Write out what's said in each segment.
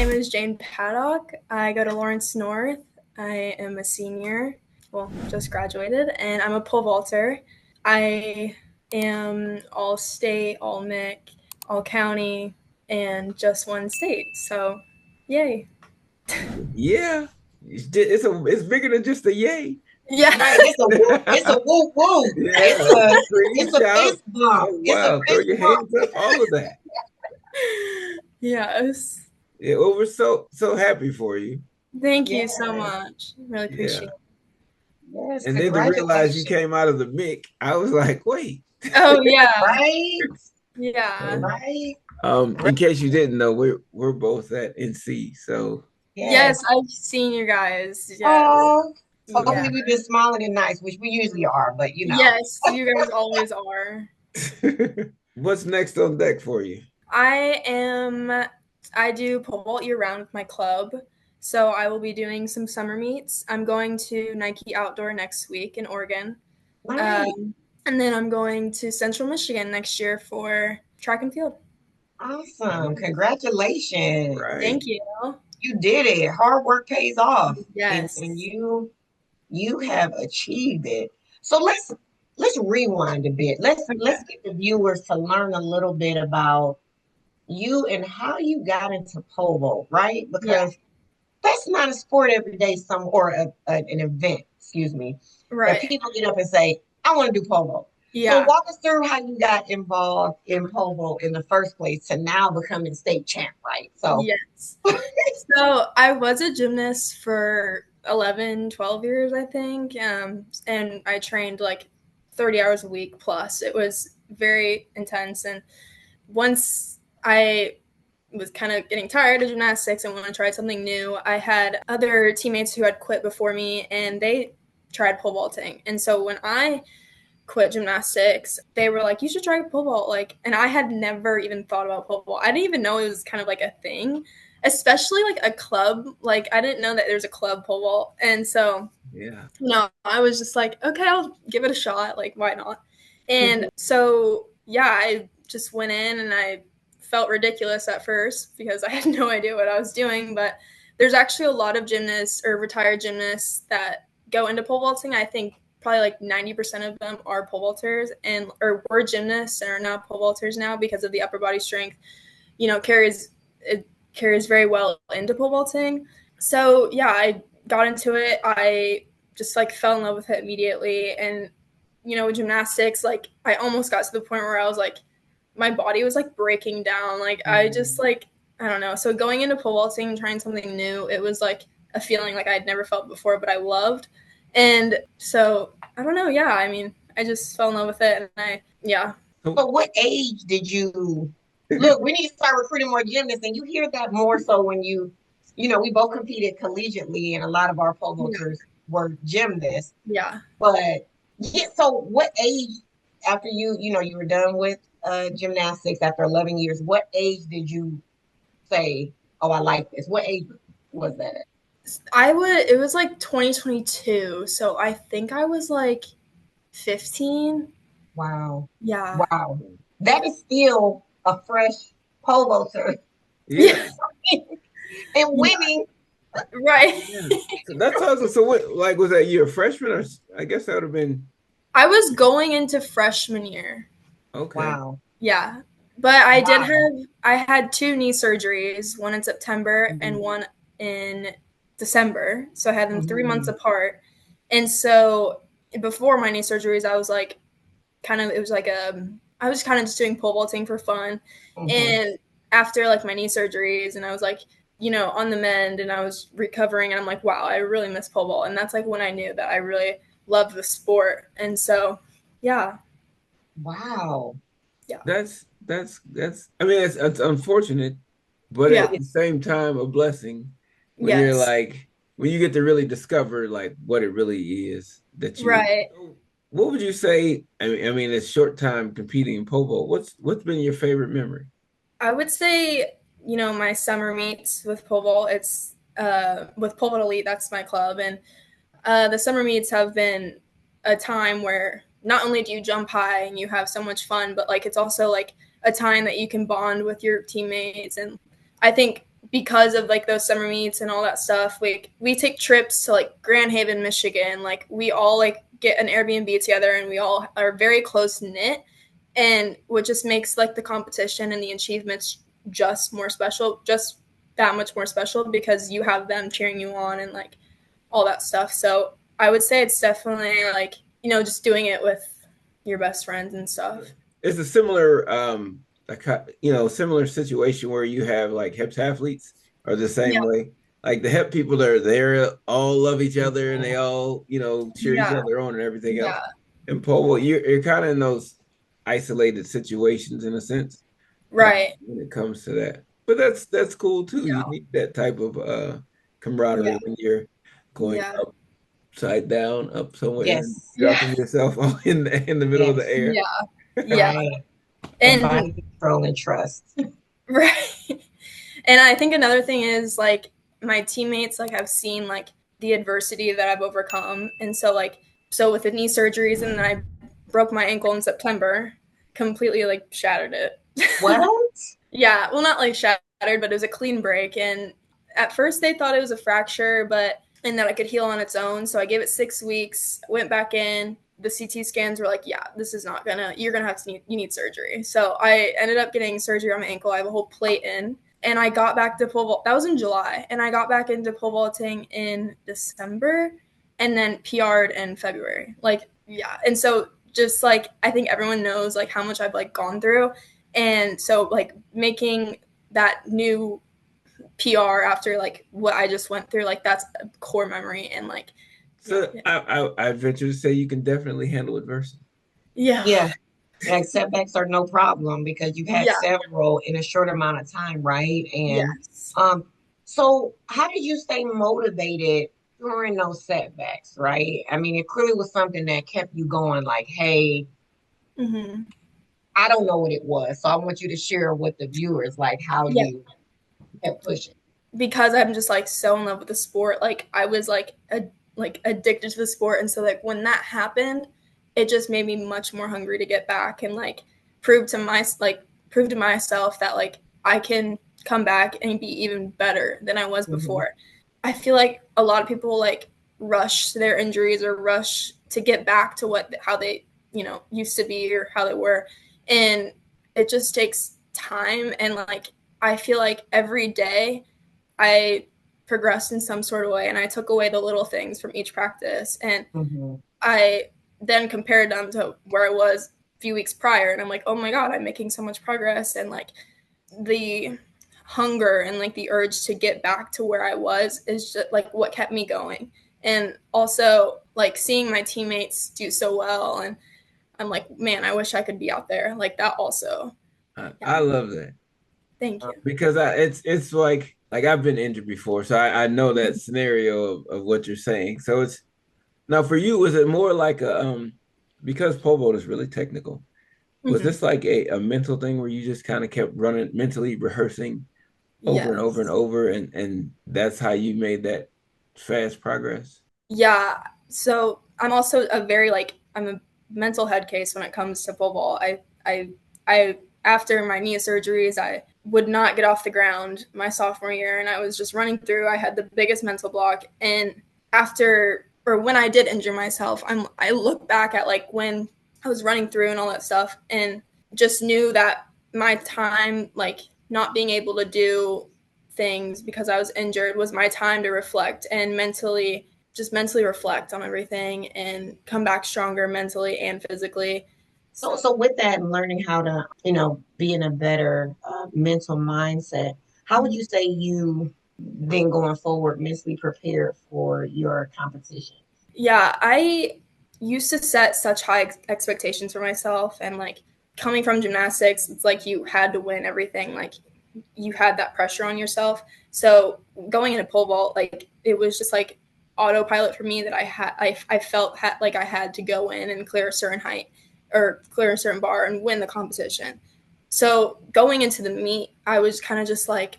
name is Jane Paddock. I go to Lawrence North. I am a senior, well, just graduated, and I'm a pole vaulter. I am all state, all MIC, all county, and just one state. So, yay. Yeah, it's bigger than just a yay. Yeah. Right. It's a woo woo. Yeah, scream, It's a shout. fist bump. Oh It's a wow, throw fist your bump. hands up, all of that. Yes. Yeah, well, we're so happy for you. Thank you so Yes. much. Really appreciate Yeah, it. Yes. and then to realize you Congratulations. came out of the MIC, I was like, wait. Oh, yeah. Right. Yeah. So, Right. in case you didn't know, we're both at NC. So Yes. Yes, I've seen you guys. Yes. Oh, Yeah. hopefully we've been smiling and nice, which we usually are, but you know. Yes, you guys always are. what's next on deck for you? I am, I do pole vault year round with my club. So I will be doing some summer meets. I'm going to Nike Outdoor next week in Oregon. Nice. Um, and then I'm going to Central Michigan next year for track and field. Awesome. Congratulations. Right. Thank you. You did it. Hard work pays off. And Yes. you have achieved it. So let's rewind a bit. Let's Okay. get the viewers to learn a little bit about you and how you got into pole vault, right? Yeah. Because that's not a sport every day, an event, excuse me, that Right. people get up and say, I want to do pole vault. So Yeah. walk us through how you got involved in pole vault in the first place to now becoming state champ, right? So Yes. So I was a gymnast for 11, 12 years, I think. And I trained like 30 hours a week plus. It was very intense. And once I was kind of getting tired of gymnastics and wanted to try something new, I had other teammates who had quit before me and they tried pole vaulting. And so when I quit gymnastics, they were like, you should try pole vault. Like, and I had never even thought about pole vault. I didn't even know it was kind of like a thing, especially like a club. Like, I didn't know that there's a club pole vault. And so, Yeah. I was just like, okay, I'll give it a shot. Like, why not? And mhm, so, yeah, I just went in and I felt ridiculous at first because I had no idea what I was doing. But there's actually a lot of gymnasts or retired gymnasts that go into pole vaulting. I think probably like 90% of them are pole vaulters and or were gymnasts and are now pole vaulters now because of the upper body strength, carries it carries very well into pole vaulting. So yeah, I got into it. I just like fell in love with it immediately. And with gymnastics, like I almost got to the point where I was like, my body was like breaking down. Like I just mhm. like I don't know. So going into pole vaulting and trying something new, it was like a feeling like I'd never felt before, but I loved. And so I don't know. Yeah, I mean, I just fell in love with it, and yeah. So, So what age did you look? We need to start recruiting more gymnasts, and you hear that more so when we both competed collegiately, and a lot of our pole vaulters were gymnasts. Yeah. But yeah, so what age after you were done with gymnastics after 11 years? What age did you say, "Oh, I like this"? What age was that at? It was like 2022, so I think I was like 15. Wow, Yeah. wow, that is still a fresh pole vaulter Yeah. yeah, and Yeah. winning. Right. yeah. So that's awesome. So what, like, was that you a freshman or I guess that would have been I was going into freshman year. okay. Wow, Yeah. But wow. I had two knee surgeries, one in September and Mhm, one in December. So I had them 3 months mhm, apart. And so before my knee surgeries, I was like, it was like I was kind of just doing pole vaulting for fun. mhm. And after like my knee surgeries, and I was like, on the mend, and I was recovering, and I'm like, wow, I really miss pole vault. And that's like when I knew that I really loved the sport. And so, yeah, Wow. yeah, That's I mean it's unfortunate, but yeah, at the same time a blessing when you're yes, like when you get to really discover like what it really is that you right. so what would you say? I mean it's short time competing in pole vault. What's been your favorite memory? I would say, my summer meets with pole vault. It's with pole vault elite. That's my club, and the summer meets have been a time where not only do you jump high and you have so much fun, but like it's also like a time that you can bond with your teammates. And I think because of like those summer meets and all that stuff, we take trips to like Grand Haven, Michigan. Like we all like get an Airbnb together and we all are very close knit, and what just makes like the competition and the achievements just more special, just that much more special, because you have them cheering you on and like all that stuff. So I would say it's definitely like, just doing it with your best friends and stuff. It's a similar like similar situation where you have like heptathletes are the same Yeah. way. Like the hep people are there, all love each other and they all, cheer each Yeah. other on and everything else. Yeah. And Paul, you're kind of in those isolated situations in a sense, Right. when it comes to that. But that's cool too. You Yeah. need that type of Yeah. camaraderie when you're going Yeah. upside down, up somewhere, and Yes, Yeah. dropping yourself in the middle of the yes, air. Yeah. Yeah. right. The And body control and trust. right. And I think another thing is like my teammates like have seen like the adversity that I've overcome. And so with the knee surgeries, and then I broke my ankle in September, completely like shattered it. What? Yeah, well, not like shattered, but it was a clean break. And at first they thought it was a fracture, and that I could heal on its own. So I gave it 6 weeks, went back in. The CT scans were like, yeah, this is not gonna, you're gonna have to you need surgery. So I ended up getting surgery on my ankle. I have a whole plate in. And I got back to pole vault. That was in July. And I got back into pole vaulting in December and then PR'd in February. Like, yeah. And so just like, I think everyone knows like how much I've like gone through. And so like making that new PR after like what I just went through, like that's a core memory. And like, So yeah. I venture to say you can definitely handle adversity. Yeah. Yeah, like setbacks are no problem because you've had Yeah. several in a short amount of time, right? And Yes. um, so how did you stay motivated during those setbacks, right? I mean, it clearly was something that kept you going, like, hey, Mm-hmm. I don't know what it was. So I want you to share with the viewers like how Yeah. you kept pushing. Because I'm just like so in love with the sport. Like I was like addicted to the sport, and so like when that happened, it just made me much more hungry to get back and like prove to myself that like I can come back and be even better than I was Mhm. before. I feel like a lot of people like rush to their injuries or rush to get back to how they used to be or how they were, and it just takes time. And like I feel like every day I progressed in some sort of way, and I took away the little things from each practice, and Mhm. I then compared them to where I was a few weeks prior, and I'm like, oh my god, I'm making so much progress. And like the hunger and like the urge to get back to where I was is just like what kept me going. And also like seeing my teammates do so well, and I'm like, man, I wish I could be out there like that also. Yeah. I love that. Thank you. Because it's like I've been injured before, so I know that scenario of what you're saying. So it's now for you, was it more like a because pole vault is really technical, was Mm-hmm. this like a mental thing where you just kind of kept running mentally rehearsing over and over and Yes. over and that's how you made that fast progress? Yeah. So I'm also I'm a mental head case when it comes to pole vault. I after my knee surgeries, I would not get off the ground my sophomore year, and I was just running through. I had the biggest mental block, and when I did injure myself, I look back at like when I was running through and all that stuff, and just knew that my time like not being able to do things because I was injured was my time to reflect and mentally reflect on everything and come back stronger mentally and physically. So, So so with that and learning how to, be in a better mental mindset, how would you say you then going forward mentally prepared for your competition? yeah, I used to set such high expectations for myself, and like coming from gymnastics, it's like you had to win everything. Like you had that pressure on yourself. So going into pole vault, like it was just like autopilot for me that I felt like I had to go in and clear a certain height or clear a certain bar and win the competition. So going into the meet, I was kind of just like,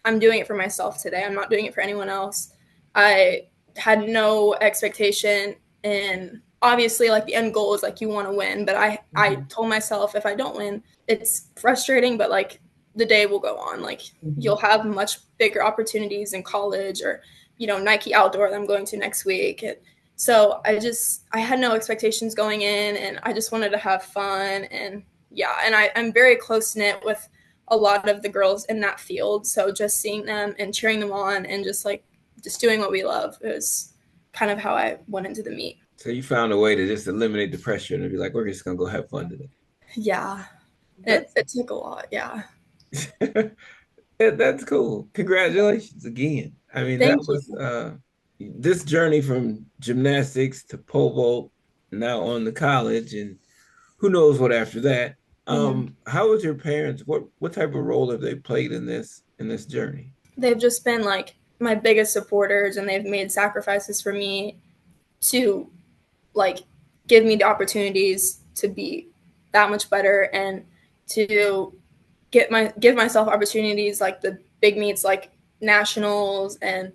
I'm doing it for myself today. I'm not doing it for anyone else. I had no expectation, and obviously like the end goal is like you want to win, but I Mhm. told myself if I don't win, it's frustrating, but like the day will go on. Like you'll have much bigger opportunities in college or, Nike Outdoor that I'm going to next week. So I had no expectations going in, and I just wanted to have fun. And yeah, and I'm very close knit with a lot of the girls in that field. So just seeing them and cheering them on and just doing what we love is kind of how I went into the meet. So you found a way to just eliminate the pressure and be like, we're just gonna go have fun today. Yeah, it took a lot. Yeah. That's cool. Congratulations again. I mean, that Thank was you. this journey from gymnastics to pole vault, now on to college, and who knows what after that. How was your parents? What type of role have they played in this journey? They've just been like my biggest supporters, and they've made sacrifices for me to like give me the opportunities to be that much better and to give myself opportunities like the big meets like nationals and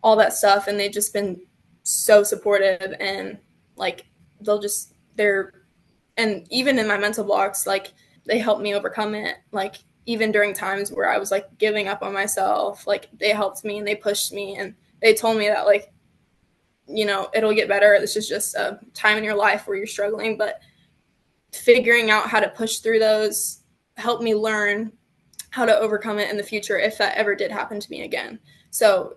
all that stuff. And they've just been so supportive, and like they're and even in my mental blocks, like they helped me overcome it. Like even during times where I was like giving up on myself, like they helped me and they pushed me, and they told me that like, it'll get better. This is just a time in your life where you're struggling, but figuring out how to push through those helped me learn how to overcome it in the future if that ever did happen to me again. So,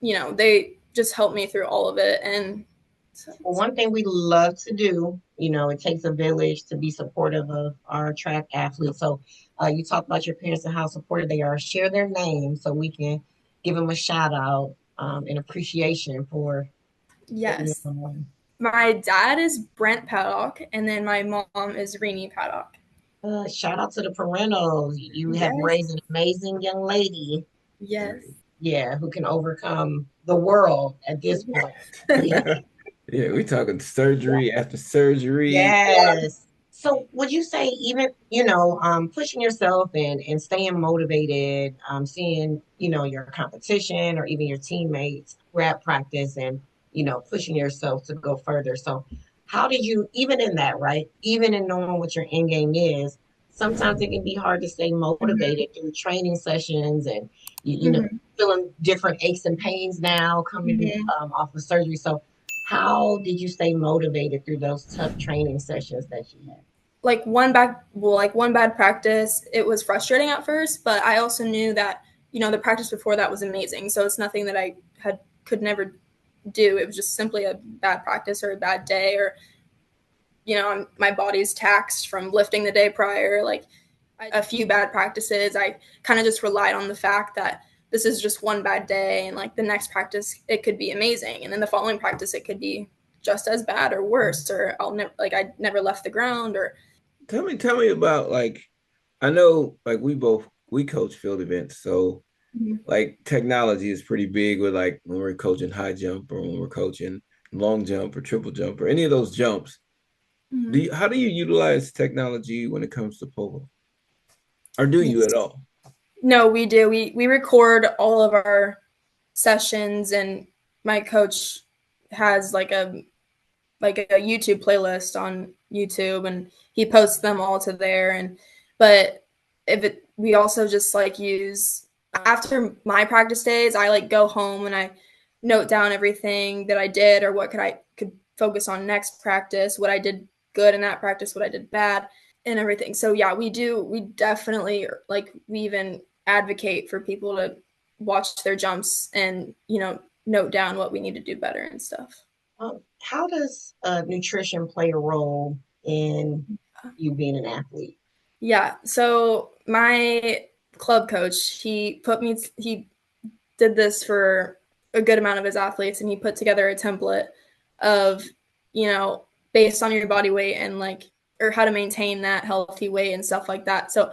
they just helped me through all of it. And so, Well, one thing we love to do, it takes a village to be supportive of our track athletes. So you talked about your parents and how supportive they are. Share their names so we can give them a shout out and appreciation for what you're yes, doing. my dad is Brent Paddock, and then my mom is Renee Paddock. Shout out to the parentals. You have raised Yes. an amazing young lady. Yes. Yeah, who can overcome the world at this point. Yeah. Yeah, we talking surgery after surgery. Yes. So would you say even, pushing yourself and staying motivated, seeing, your competition or even your teammates grab practice and, pushing yourself to go further. So how did you, even in that, right? Even in knowing what your end game is, sometimes it can be hard to stay Mm-hmm. motivated through training sessions and, Mm-hmm. feeling different aches and pains now coming Mm-hmm. off of surgery. So how did you stay motivated through those tough training sessions that you had? Like one bad practice, it was frustrating at first, but I also knew that, the practice before that was amazing. So it's nothing that I could never do. It was just simply a bad practice or a bad day, or, my body's taxed from lifting the day prior. Like a few bad practices, I kind of just relied on the fact that this is just one bad day, and like the next practice it could be amazing, and then the following practice it could be just as bad or worse, or I never left the ground, or Tell me about like I know like we coach field events, so mm-hmm. like technology is pretty big with like when we're coaching high jump or when we're coaching long jump or triple jump or any of those jumps. Mm-hmm. How do you utilize technology when it comes to pole? Or do you Yes. at all? No, we do. We record all of our sessions, and my coach has like a YouTube playlist on YouTube, and he posts them all to there. And but if it we also just like use after my practice days, I like go home and I note down everything that I did or what could focus on next practice, what I did good in that practice, what I did bad, and everything. So yeah, we definitely like we even advocate for people to watch their jumps and note down what we need to do better and stuff. How does nutrition play a role in you being an athlete? Yeah. So my club coach, he did this for a good amount of his athletes, and he put together a template of, you know, based on your body weight and like, or how to maintain that healthy weight and stuff like that. So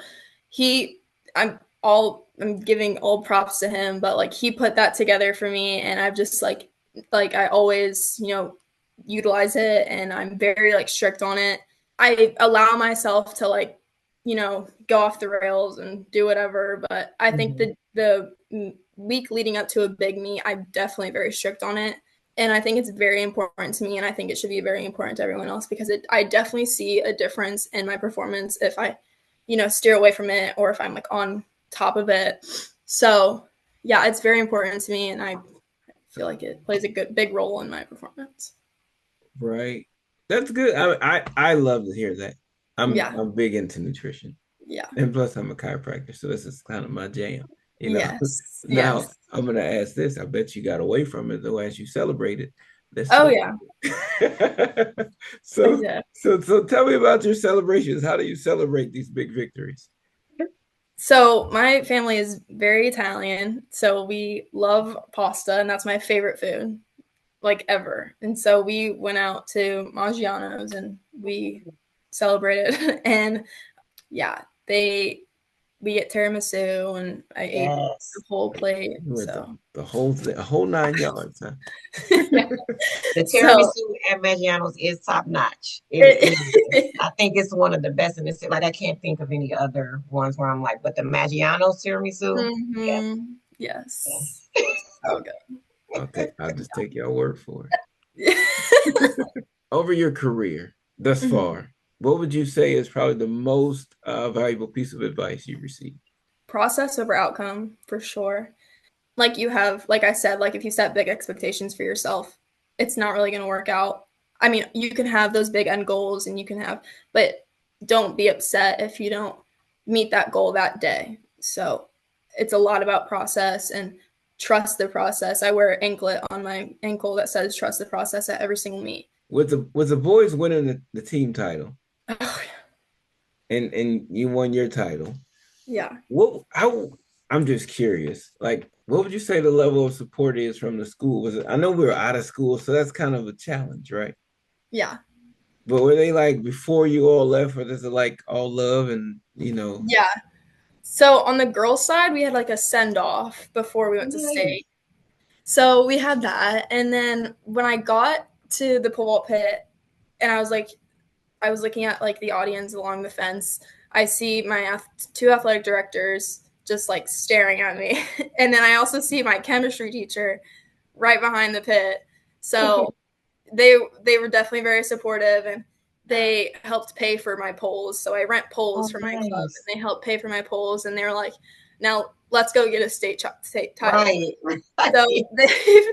he, I'm giving all props to him, but like he put that together for me, and I've just like I always, utilize it, and I'm very like strict on it. I allow myself to like, go off the rails and do whatever. But I think Mhm. the week leading up to a big meet, I'm definitely very strict on it. And I think it's very important to me, and I think it should be very important to everyone else because I definitely see a difference in my performance if I steer away from it, or if I'm like on top of it. So yeah, it's very important to me, and I feel like it plays a big role in my performance. Right. That's good. I love to hear that. Yeah. I'm big into nutrition. Yeah. And plus I'm a chiropractor, so this is kind of my jam. You know. Yes. Now Yes. I'm gonna ask this. I bet you got away from it though as you celebrated. Let's Oh talk. yeah. so Yeah. so tell me about your celebrations. How do you celebrate these big victories? So my family is very Italian, so we love pasta, and that's my favorite food, like ever. And so we went out to Maggiano's and we celebrated, and yeah, we get tiramisu, and I ate the Yes. whole plate. You went So the whole 9 yards, huh? yeah, The so tiramisu at Maggiano's is top notch. It is. it, I think it's one of the best in the city. Like I can't think of any other ones where I'm like, but the Maggiano's tiramisu, yes, mm-hmm, yes, yes. so good. I'll just take your word for Yeah. it. Over your career thus Mhm. far, what would you say is probably the most valuable piece of advice you've received? Process over outcome for sure. Like I said, like if you set big expectations for yourself, it's not really going to work out. I mean, you can have those big end goals and but don't be upset if you don't meet that goal that day. So it's a lot about process and trust the process. I wear an anklet on my ankle that says trust the process at every single meet. With the boys winning the team title Oh, and you won your title, yeah. what how I'm just curious. Like, what would you say the level of support is from the school? Was it? I know we were out of school, so that's kind of a challenge, right? Yeah. But were they like before you all left, or is it like all love and you know? Yeah. So on the girls' side, we had like a send off before we went to Nice. state. So we had that. And then when I got to the pole vault pit and I was looking at like the audience along the fence, I see my two athletic directors just like staring at me. And then I also see my chemistry teacher right behind the pit. So they were definitely very supportive, and they helped pay for my poles. So I rent poles Oh, for my club, nice. and they helped pay for my poles. And they were like, "Now let's go get a state title." Right. So Right. they've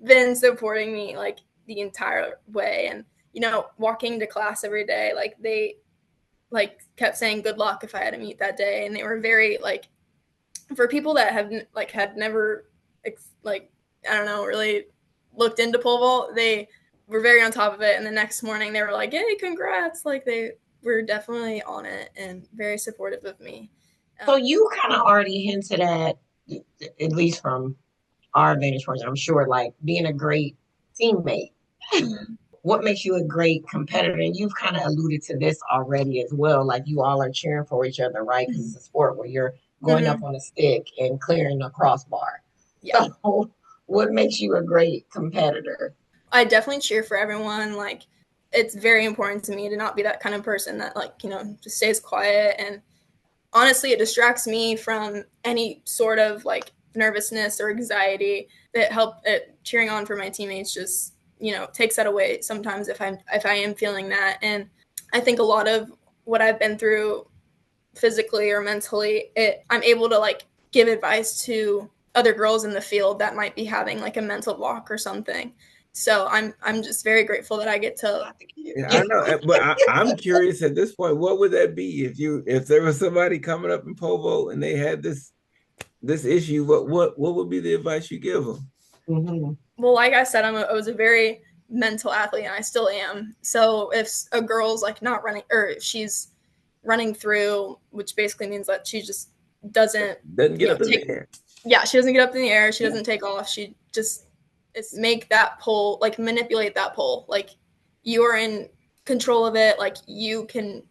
been supporting me like the entire way, and walking to class every day, like they like kept saying good luck if I had a meet that day, and they were very like for people that have like had never like I don't know really looked into pole vault, they were very on top of it, and the next morning they were like, "Hey, congrats!" Like they were definitely on it and very supportive of me. So Um, you kind of already hinted at least from our vantage point, I'm sure, like being a great teammate. mhm, What makes you a great competitor? And you've kind of alluded to this already as well. Like you all are cheering for each other, right? Because mhm, it's a sport where you're going up mhm. on a stick and clearing a crossbar. Yeah, So, what makes you a great competitor? I definitely cheer for everyone. Like, it's very important to me to not be that kind of person that like just stays quiet, and honestly, it distracts me from any sort of like nervousness or anxiety. That help it cheering on for my teammates just takes that away sometimes if I am feeling that. And I think a lot of what I've been through physically or mentally, I'm able to like give advice to other girls in the field that might be having like a mental block or something. So I'm just very grateful that I get to. Yeah, Yeah. I know, but I'm curious at this point. What would that be if there was somebody coming up in Povo and they had this issue? What would be the advice you give them? Mhm. Well, like I said, I was a very mental athlete, and I still am. So if a girl's like not running, or if she's running through, which basically means that she just doesn't, Doesn't get up in take. the air. Yeah, she doesn't get up in the air. She Yeah. doesn't take off. She just it's make that pole, like manipulate that pole. Like you are in control of it. Like you can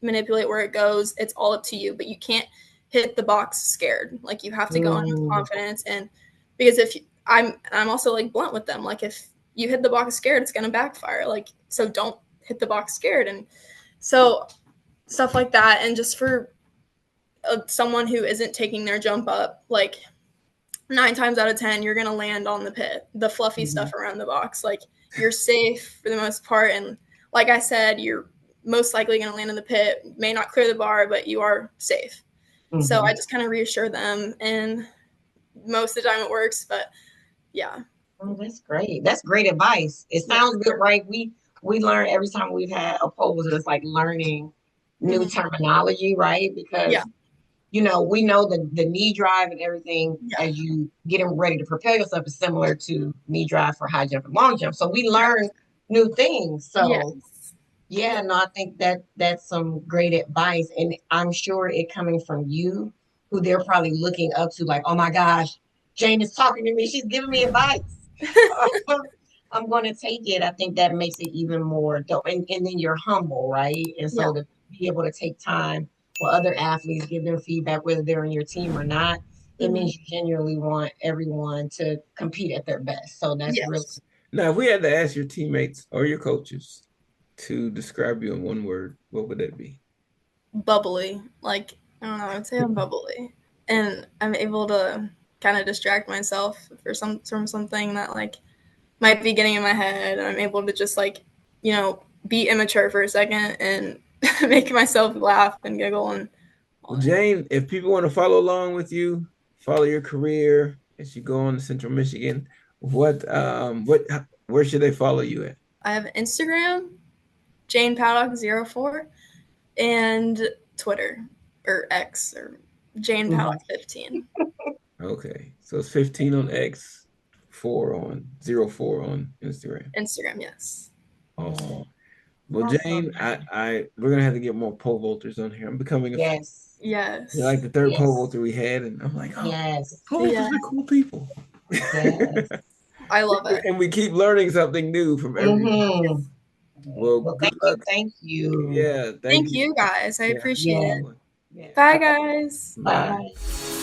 manipulate where it goes. It's all up to you, but you can't hit the box scared. Like you have to go in with Mm. confidence. And because if I'm also like blunt with them. Like if you hit the box scared, it's gonna backfire. Like so, don't hit the box scared. And so stuff like that. And just for someone who isn't taking their jump up, like 9 times out of 10, you're gonna land on the pit, the fluffy Mhm. stuff around the box. Like you're safe for the most part, and like I said, you're most likely going to land in the pit, may not clear the bar, but you are safe. Mm-hmm. So I just kind of reassure them, and most of the time it works, but yeah. Oh, that's great. That's great advice. It sounds good, right? We learn every time we've had a poser. It's like learning new terminology, right? Because you know, we know the knee drive and everything as you getting ready to propel yourself is similar to knee drive for high jump and long jump. So we learn new things. So yeah, no, I think that's some great advice. And I'm sure it coming from you, who they're probably looking up to, like, oh my gosh, Jane is talking to me. She's giving me advice. I'm going to take it. I think that makes it even more dope. And then you're humble, right? And so to be able to take time for other athletes, give them feedback, whether they're in your team or not, it means you genuinely want everyone to compete at their best. So that's really. Now, if we had to ask your teammates or your coaches to describe you in one word, what would that be? Bubbly. Like, I don't know, I would say I'm bubbly. And I'm able to kind of distract myself from something that like might be getting in my head. I'm able to just like, you know, be immature for a second and make myself laugh and giggle. And well, Jane, if people want to follow along with you, follow your career as you go on to Central Michigan, where should they follow you at? I have Instagram, Jane Paddock04, and Twitter or X or Jane Paddock 15. Okay, so it's 15 on X, 04 on Instagram. Instagram, yes. Awesome. Well, Jane, we're gonna have to get more pole vaulters on here. I'm becoming a fan. Yes. You're like the third pole vaulter we had, and I'm like, oh, pole vaulters are cool people. Yes. I love it. And we keep learning something new from everyone. Well, good luck. Thank you. Yeah, thank you guys. I appreciate it. Yeah. Bye, guys. Bye.